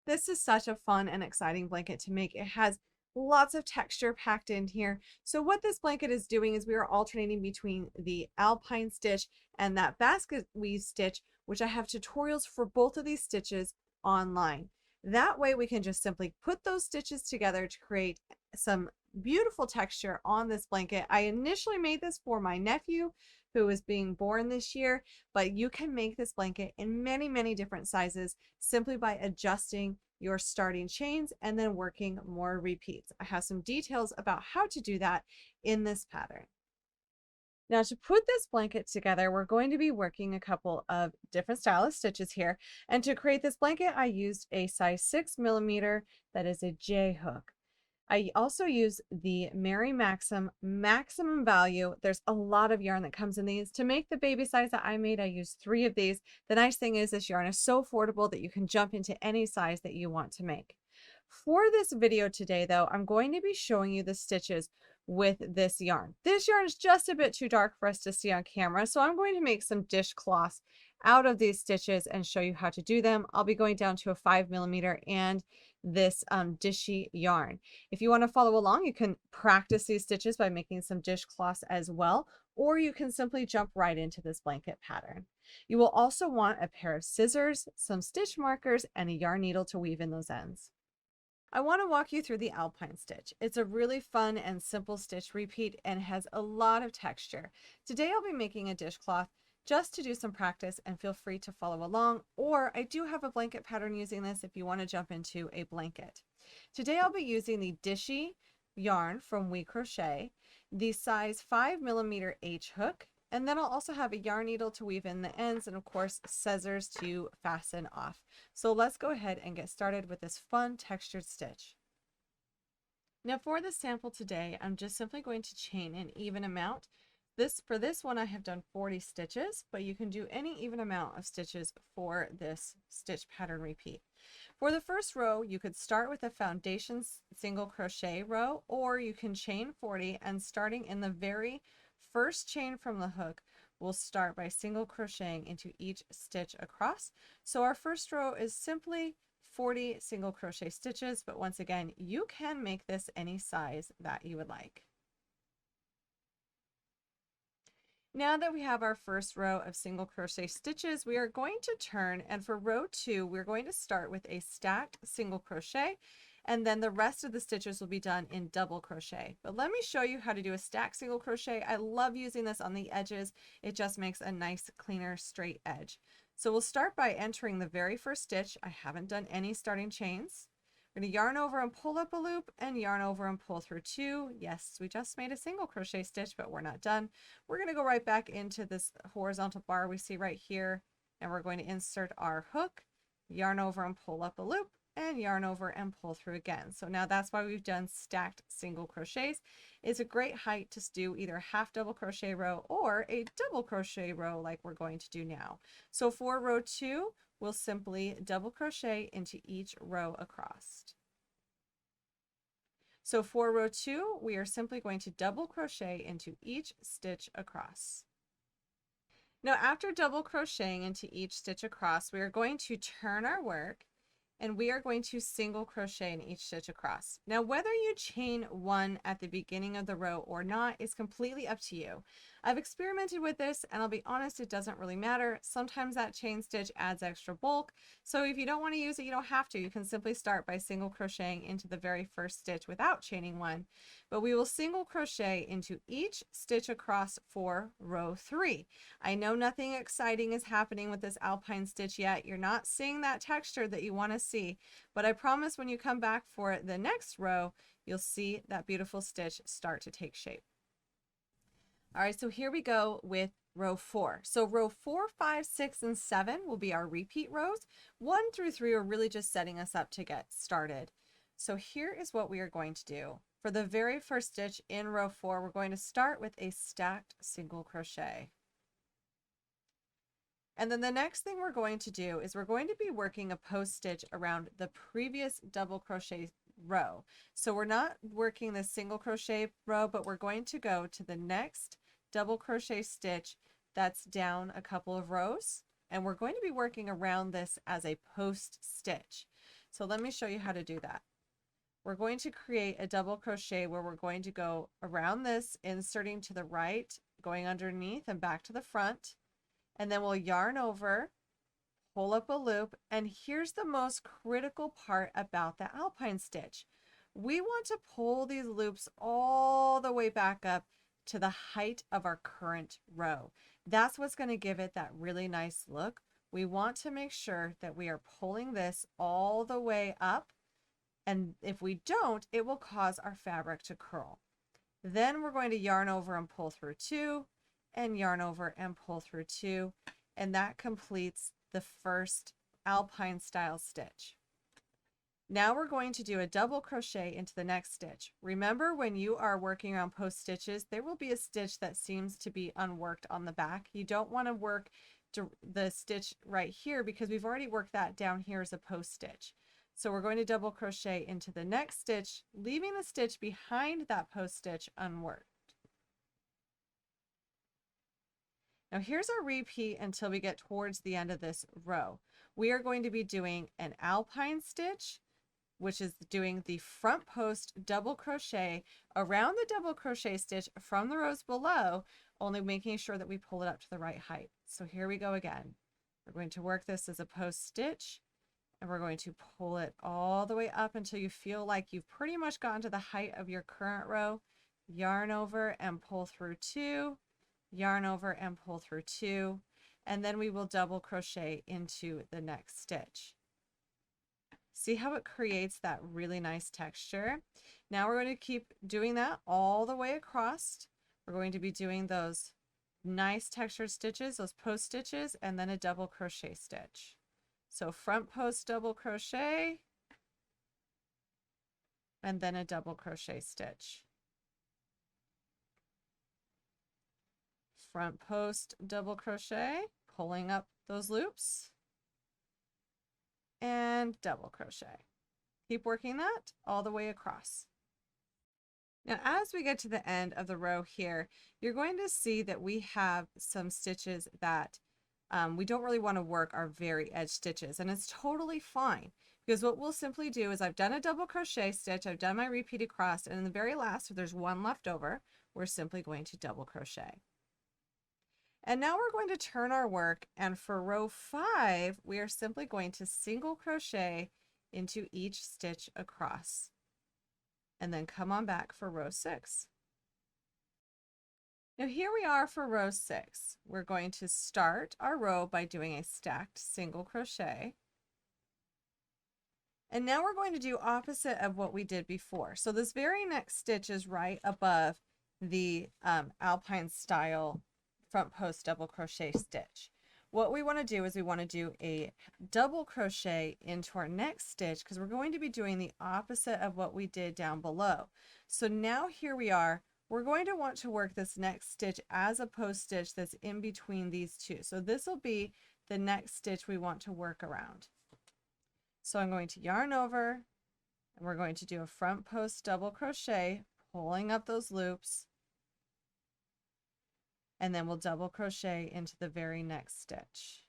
This is such a fun and exciting blanket to make. It has lots of texture packed in here. So what this blanket is doing is we are alternating between the alpine stitch and that basket weave stitch, which I have tutorials for both of these stitches online. That way we can just simply put those stitches together to create some beautiful texture on this blanket. I initially made this for my nephew who is being born this year, but you can make this blanket in many, many different sizes simply by adjusting your starting chains and then working more repeats. I have some details about how to do that in this pattern. Now to put this blanket together, we're going to be working a couple of different style of stitches here. And to create this blanket, I used a size 6mm that is a J hook. I also use the Mary Maxim maximum value. There's a lot of yarn that comes in these. To make the baby size that I made, I used 3 of these. The nice thing is this yarn is so affordable that you can jump into any size that you want to make. For this video today though, I'm going to be showing you the stitches with this yarn. This yarn is just a bit too dark for us to see on camera, so I'm going to make some dishcloths out of these stitches and show you how to do them. I'll be going down to a 5mm and this dishy yarn. If you want to follow along, you can practice these stitches by making some dishcloths as well, or you can simply jump right into this blanket pattern. You will also want a pair of scissors, some stitch markers, and a yarn needle to weave in those ends. I want to walk you through the alpine stitch. It's a really fun and simple stitch repeat and has a lot of texture. Today I'll be making a dishcloth just to do some practice, and feel free to follow along, or I do have a blanket pattern using this if you want to jump into a blanket. Today I'll be using the dishy yarn from We Crochet, the size 5mm H hook, and then I'll also have a yarn needle to weave in the ends and of course scissors to fasten off. So let's go ahead and get started with this fun textured stitch. Now for the sample today, I'm just simply going to chain an even amount. For this one I have done 40 stitches, but you can do any even amount of stitches for this stitch pattern repeat. For the first row, you could start with a foundation single crochet row, or you can chain 40, and starting in the very first chain from the hook, we'll start by single crocheting into each stitch across. So our first row is simply 40 single crochet stitches, but once again, you can make this any size that you would like. Now that we have our first row of single crochet stitches, we are going to turn, and for row 2, we're going to start with a stacked single crochet, and then the rest of the stitches will be done in double crochet. But let me show you how to do a stacked single crochet. I love using this on the edges. It just makes a nice, cleaner, straight edge. So we'll start by entering the very first stitch. I haven't done any starting chains. We're going to yarn over and pull up a loop, and yarn over and pull through 2. Yes, we just made a single crochet stitch, but we're not done. We're going to go right back into this horizontal bar we see right here, and we're going to insert our hook, yarn over and pull up a loop, and yarn over and pull through again. So now that's why we've done stacked single crochets. It's a great height to do either half double crochet row or a double crochet row like we're going to do now. So for row 2, we'll simply double crochet into each row across. So for row 2, we are simply going to double crochet into each stitch across. Now after double crocheting into each stitch across, we are going to turn our work, and we are going to single crochet in each stitch across. Now whether you chain 1 at the beginning of the row or not is completely up to you. I've experimented with this, and I'll be honest, it doesn't really matter. Sometimes that chain stitch adds extra bulk, so if you don't want to use it, you don't have to. You can simply start by single crocheting into the very first stitch without chaining 1. But we will single crochet into each stitch across for row 3. I know nothing exciting is happening with this alpine stitch yet. You're not seeing that texture that you want to see, but I promise when you come back for the next row, you'll see that beautiful stitch start to take shape. All right, so here we go with row 4. So row 4, 5, 6, and 7 will be our repeat rows. 1 through 3 are really just setting us up to get started. So here is what we are going to do. For the very first stitch in row 4, we're going to start with a stacked single crochet. And then the next thing we're going to do is we're going to be working a post stitch around the previous double crochet row. So we're not working the single crochet row, but we're going to go to the next double crochet stitch that's down a couple of rows, and we're going to be working around this as a post stitch. So let me show you how to do that. We're going to create a double crochet where we're going to go around this, inserting to the right, going underneath and back to the front, and then we'll yarn over, pull up a loop, and here's the most critical part about the alpine stitch. We want to pull these loops all the way back up to the height of our current row. That's what's going to give it that really nice look. We want to make sure that we are pulling this all the way up, and if we don't, it will cause our fabric to curl. Then we're going to yarn over and pull through 2, and yarn over and pull through 2, and that completes the first alpine style stitch. Now we're going to do a double crochet into the next stitch. Remember, when you are working around post stitches, there will be a stitch that seems to be unworked on the back. You don't want to work the stitch right here because we've already worked that down here as a post stitch. So we're going to double crochet into the next stitch, leaving the stitch behind that post stitch unworked. Now here's our repeat until we get towards the end of this row. We are going to be doing an alpine stitch, which is doing the front post double crochet around the double crochet stitch from the rows below, only making sure that we pull it up to the right height. So here we go again. We're going to work this as a post stitch, and we're going to pull it all the way up until you feel like you've pretty much gotten to the height of your current row. Yarn over and pull through 2, yarn over and pull through 2, and then we will double crochet into the next stitch. See how it creates that really nice texture? Now we're going to keep doing that all the way across. We're going to be doing those nice textured stitches, those post stitches, and then a double crochet stitch. So front post double crochet, and then a double crochet stitch. Front post double crochet, pulling up those loops, and double crochet. Keep working that all the way across. Now as we get to the end of the row here, you're going to see that we have some stitches that we don't really want to work our very edge stitches, and it's totally fine, because what we'll simply do is I've done a double crochet stitch, I've done my repeat across, and in the very last, if there's one left over, we're simply going to double crochet. And now we're going to turn our work, and for row 5, we are simply going to single crochet into each stitch across, and then come on back for row 6. Now here we are for row 6. We're going to start our row by doing a stacked single crochet. And now we're going to do opposite of what we did before. So this very next stitch is right above the alpine style front post double crochet stitch. What we want to do is we want to do a double crochet into our next stitch, because we're going to be doing the opposite of what we did down below. So now here we are. We're going to want to work this next stitch as a post stitch that's in between these two. So this will be the next stitch we want to work around. So I'm going to yarn over, and we're going to do a front post double crochet, pulling up those loops, and then we'll double crochet into the very next stitch.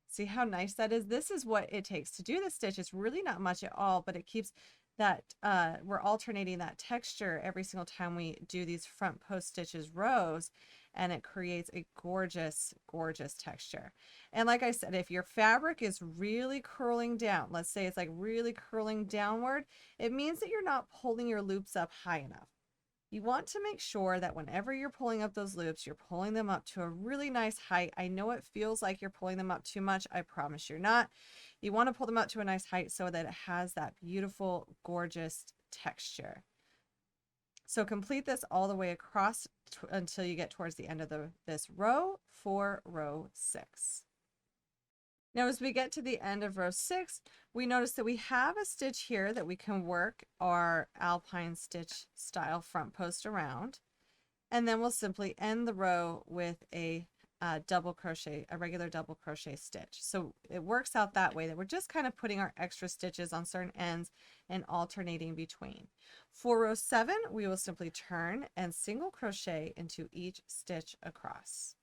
See how nice that is? This is what it takes to do this stitch. It's really not much at all, but it keeps that we're alternating that texture every single time we do these front post stitches rows, and it creates a gorgeous, gorgeous texture. And like I said, if your fabric is really curling down, let's say it's like really curling downward, it means that you're not pulling your loops up high enough. You want to make sure that whenever you're pulling up those loops, you're pulling them up to a really nice height. I know it feels like you're pulling them up too much. I promise you're not. You want to pull them up to a nice height so that it has that beautiful, gorgeous texture. So complete this all the way across until you get towards the end of this row for row 6. Now as we get to the end of row 6, we notice that we have a stitch here that we can work our alpine stitch style front post around, and then we'll simply end the row with a double crochet, a regular double crochet stitch. So it works out that way, that we're just kind of putting our extra stitches on certain ends and alternating between. For row 7, we will simply turn and single crochet into each stitch across.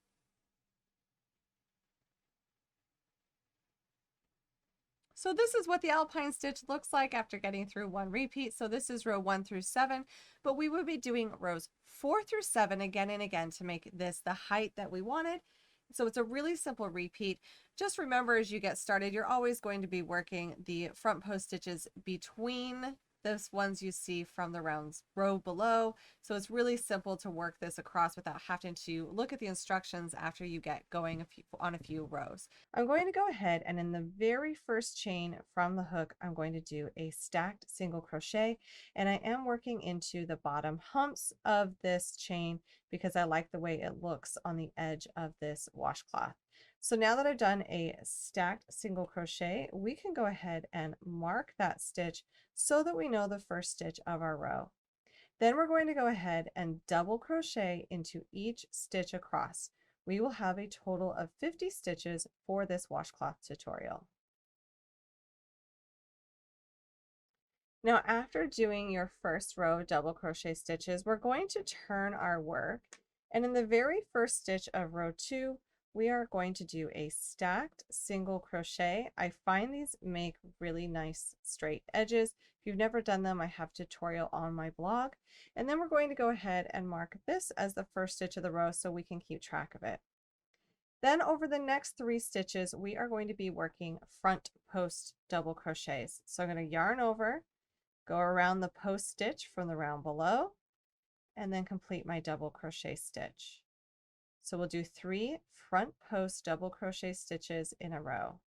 So this is what the alpine stitch looks like after getting through one repeat. So this is row 1 through 7, but we will be doing rows 4 through 7 again and again to make this the height that we wanted. So it's a really simple repeat. Just remember, as you get started, you're always going to be working the front post stitches between those ones you see from the row below. So it's really simple to work this across without having to look at the instructions after you get going on a few rows. I'm going to go ahead and in the very first chain from the hook, I'm going to do a stacked single crochet, and I am working into the bottom humps of this chain because I like the way it looks on the edge of this washcloth. So now that I've done a stacked single crochet, we can go ahead and mark that stitch so that we know the first stitch of our row. Then we're going to go ahead and double crochet into each stitch across. We will have a total of 50 stitches for this washcloth tutorial. Now, after doing your first row of double crochet stitches, we're going to turn our work, and in the very first stitch of row 2, we are going to do a stacked single crochet. I find these make really nice straight edges. If you've never done them, I have a tutorial on my blog. And then we're going to go ahead and mark this as the first stitch of the row so we can keep track of it. Then over the next 3 stitches, we are going to be working front post double crochets. So I'm going to yarn over, go around the post stitch from the round below, and then complete my double crochet stitch. So we'll do 3 front post double crochet stitches in a row.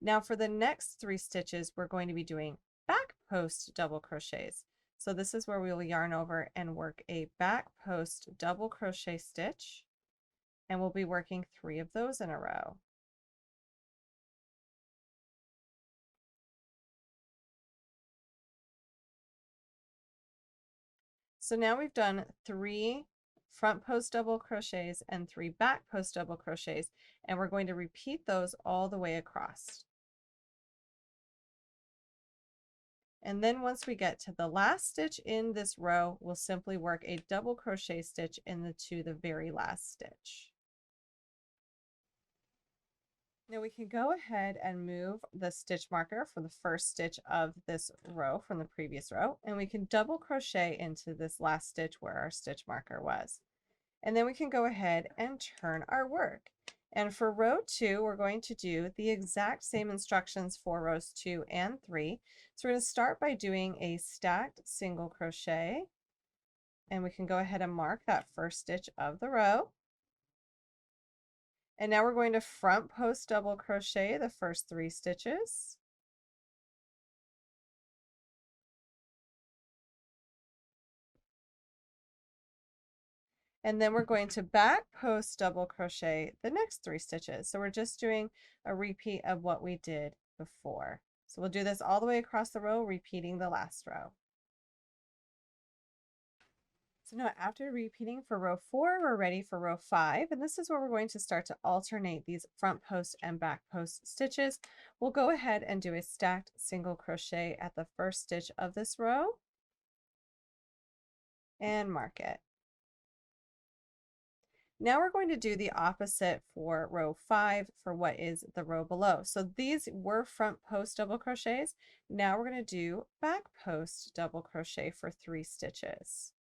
Now for the next 3 stitches, we're going to be doing back post double crochets. So this is where we will yarn over and work a back post double crochet stitch, and we'll be working 3 of those in a row. So now we've done 3 front post double crochets and 3 back post double crochets, and we're going to repeat those all the way across. And then once we get to the last stitch in this row, we'll simply work a double crochet stitch to the very last stitch. Now we can go ahead and move the stitch marker for the first stitch of this row from the previous row, and we can double crochet into this last stitch where our stitch marker was. And then we can go ahead and turn our work. And for row 2, we're going to do the exact same instructions for rows 2 and 3. So we're going to start by doing a stacked single crochet, and we can go ahead and mark that first stitch of the row. And now we're going to front post double crochet the first 3 stitches. And then we're going to back post double crochet the next 3 stitches. So we're just doing a repeat of what we did before. So we'll do this all the way across the row, repeating the last row. So now after repeating for row 4, we're ready for row 5, and this is where we're going to start to alternate these front post and back post stitches. We'll go ahead and do a stacked single crochet at the first stitch of this row and mark it. Now we're going to do the opposite for row 5 for what is the row below. So these were front post double crochets. Now we're going to do back post double crochet for 3 stitches.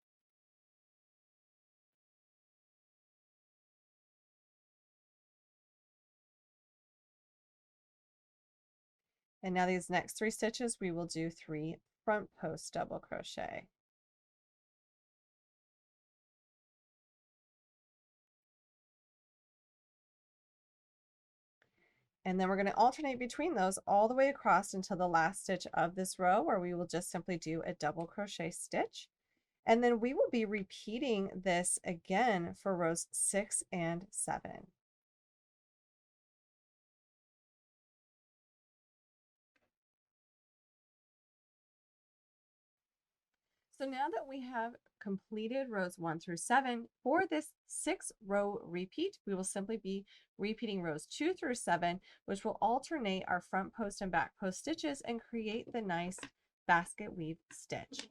And now these next 3 stitches, we will do 3 front post double crochet. And then we're going to alternate between those all the way across until the last stitch of this row, where we will just simply do a double crochet stitch. And then we will be repeating this again for rows 6 and 7. So now that we have completed rows 1 through 7, for this 6-row repeat, we will simply be repeating rows 2 through 7, which will alternate our front post and back post stitches and create the nice basket weave stitch.